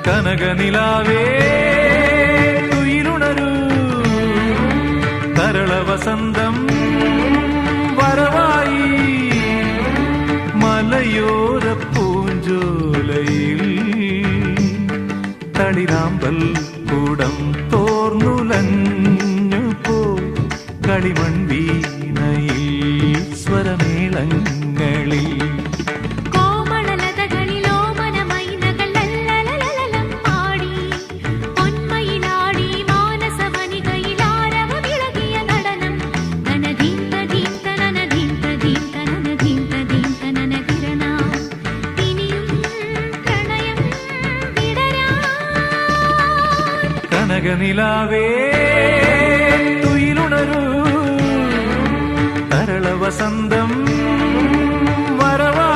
കനകനിലാവേ തുയിലുണരൂ തരള വസന്തം വരവായി മലയോര പൂഞ്ചോലയിൽ തളിരാമ്പൽ കൂടം തോർന്നുലഞ്ഞു പോ കളിമൺവീണയിൽ സ്വരമേളങ്ങളിൽ കനകനിലാവേ തുയിലുണരൂ തരള വസന്തം വരവാ